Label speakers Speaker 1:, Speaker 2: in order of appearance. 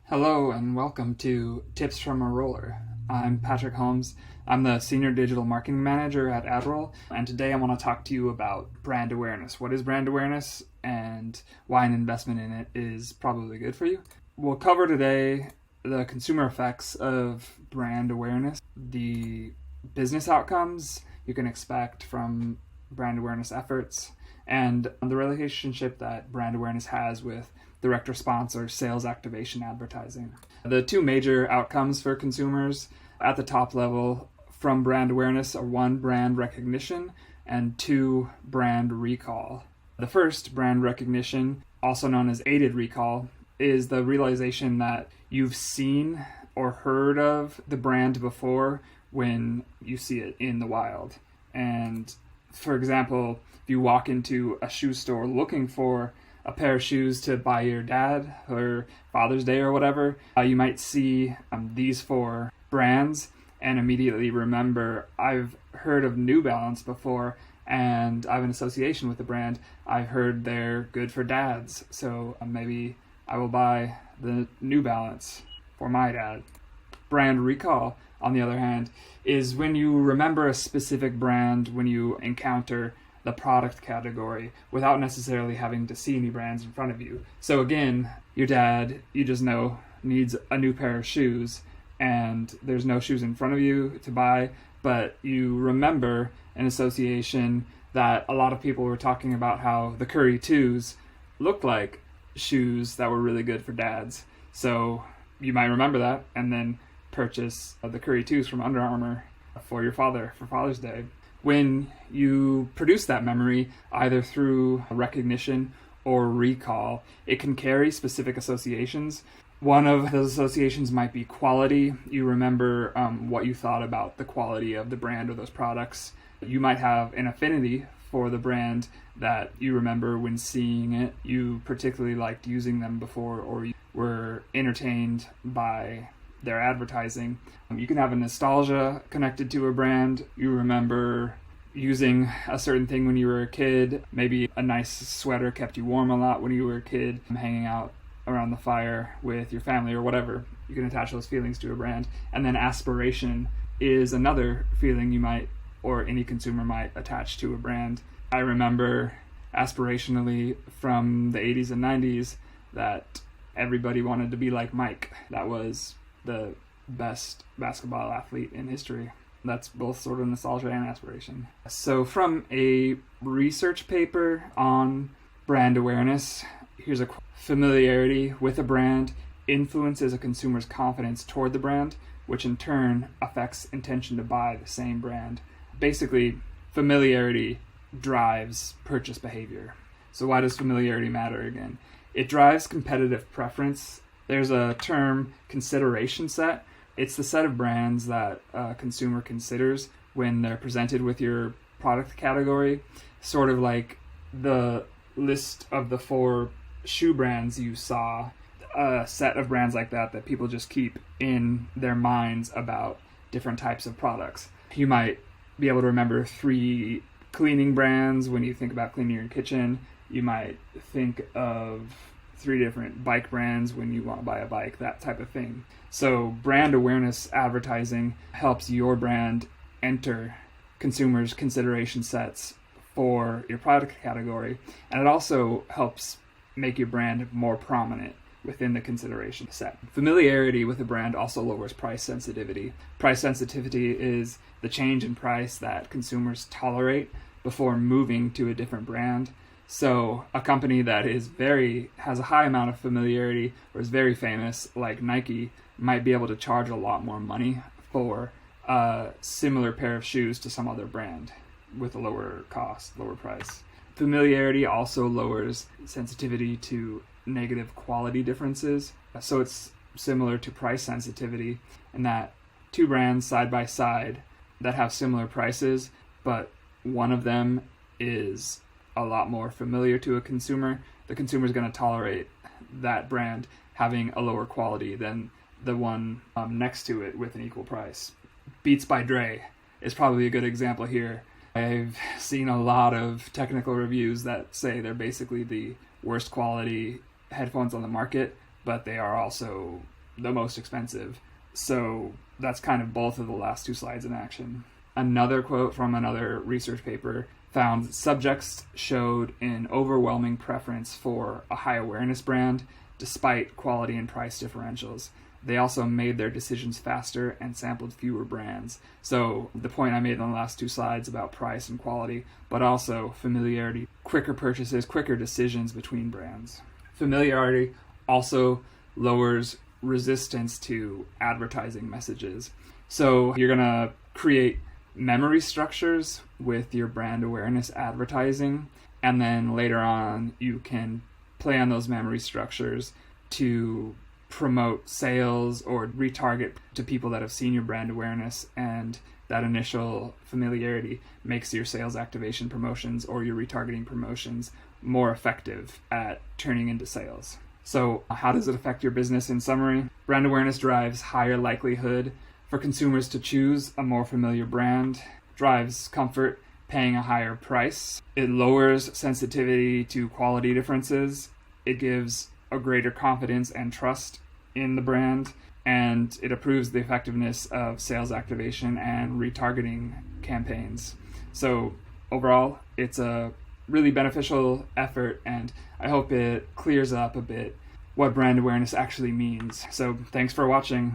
Speaker 1: Hello and welcome to Tips from a Roller. I'm Patrick Holmes. I'm the Senior Digital Marketing Manager at AdRoll, and today I want to talk to you about brand awareness. What is brand awareness and why an investment in it is probably good for you? We'll cover today the consumer effects of brand awareness, the business outcomes you can expect from brand awareness efforts, and the relationship that brand awareness has with direct response or sales activation advertising. The two major outcomes for consumers at the top level from brand awareness are one, brand recognition, and two, brand recall. The first, brand recognition, also known as aided recall, is the realization that you've seen or heard of the brand before when you see it in the wild. And for example, if you walk into a shoe store looking for a pair of shoes to buy your dad or Father's Day or whatever, you might see these four brands and immediately remember, I've heard of New Balance before and I have an association with the brand. I've heard they're good for dads, so maybe I will buy the New Balance for my dad. Brand recall, on the other hand, is when you remember a specific brand when you encounter the product category without necessarily having to see any brands in front of you. So again, your dad, you just know, needs a new pair of shoes and there's no shoes in front of you to buy, but you remember an association that a lot of people were talking about how the Curry 2s looked like shoes that were really good for dads. So you might remember that and then purchase the Curry 2s from Under Armour for your father for Father's Day. When you produce that memory, either through recognition or recall, it can carry specific associations. One of those associations might be quality. You remember what you thought about the quality of the brand or those products. You might have an affinity for the brand that you remember when seeing it. You particularly liked using them before, or you were entertained by their advertising. You can have a nostalgia connected to a brand. You remember using a certain thing when you were a kid. Maybe a nice sweater kept you warm a lot when you were a kid, hanging out around the fire with your family or whatever. You can attach those feelings to a brand. And then aspiration is another feeling you might, or any consumer might, attach to a brand. I remember aspirationally from the 80s and 90s that everybody wanted to be like Mike. That was the best basketball athlete in history. That's both sort of nostalgia and aspiration. So from a research paper on brand awareness, here's a quote. Familiarity with a brand influences a consumer's confidence toward the brand, which in turn affects intention to buy the same brand. Basically, familiarity drives purchase behavior. So why does familiarity matter again? It drives competitive preference. There's a term, consideration set. It's the set of brands that a consumer considers when they're presented with your product category, sort of like the list of the four shoe brands you saw, a set of brands like that people just keep in their minds about different types of products. You might be able to remember 3 cleaning brands when you think about cleaning your kitchen. You might think of 3 different bike brands when you want to buy a bike, that type of thing. So brand awareness advertising helps your brand enter consumers' consideration sets for your product category, and it also helps make your brand more prominent within the consideration set. Familiarity with a brand also lowers price sensitivity. Price sensitivity is the change in price that consumers tolerate before moving to a different brand. So a company that has a high amount of familiarity or is very famous, like Nike, might be able to charge a lot more money for a similar pair of shoes to some other brand with a lower cost, lower price. Familiarity also lowers sensitivity to negative quality differences. So it's similar to price sensitivity in that 2 brands side by side that have similar prices, but one of them is a lot more familiar to a consumer, the consumer is going to tolerate that brand having a lower quality than the one next to it with an equal price. Beats by Dre is probably a good example here. I've seen a lot of technical reviews that say they're basically the worst quality headphones on the market, but they are also the most expensive. So that's kind of both of the last two slides in action. Another quote from another research paper found that subjects showed an overwhelming preference for a high awareness brand despite quality and price differentials. They also made their decisions faster and sampled fewer brands. So the point I made on the last two slides about price and quality, but also familiarity, quicker purchases, quicker decisions between brands. Familiarity also lowers resistance to advertising messages. So you're going to create memory structures with your brand awareness advertising, and then later on you can play on those memory structures to promote sales or retarget to people that have seen your brand awareness, and that initial familiarity makes your sales activation promotions or your retargeting promotions more effective at turning into sales. So how does it affect your business in summary? Brand awareness drives higher likelihood for consumers to choose a more familiar brand, drives comfort paying a higher price. It lowers sensitivity to quality differences. It gives a greater confidence and trust in the brand, and it improves the effectiveness of sales activation and retargeting campaigns. So overall, it's a really beneficial effort, and I hope it clears up a bit what brand awareness actually means. So thanks for watching.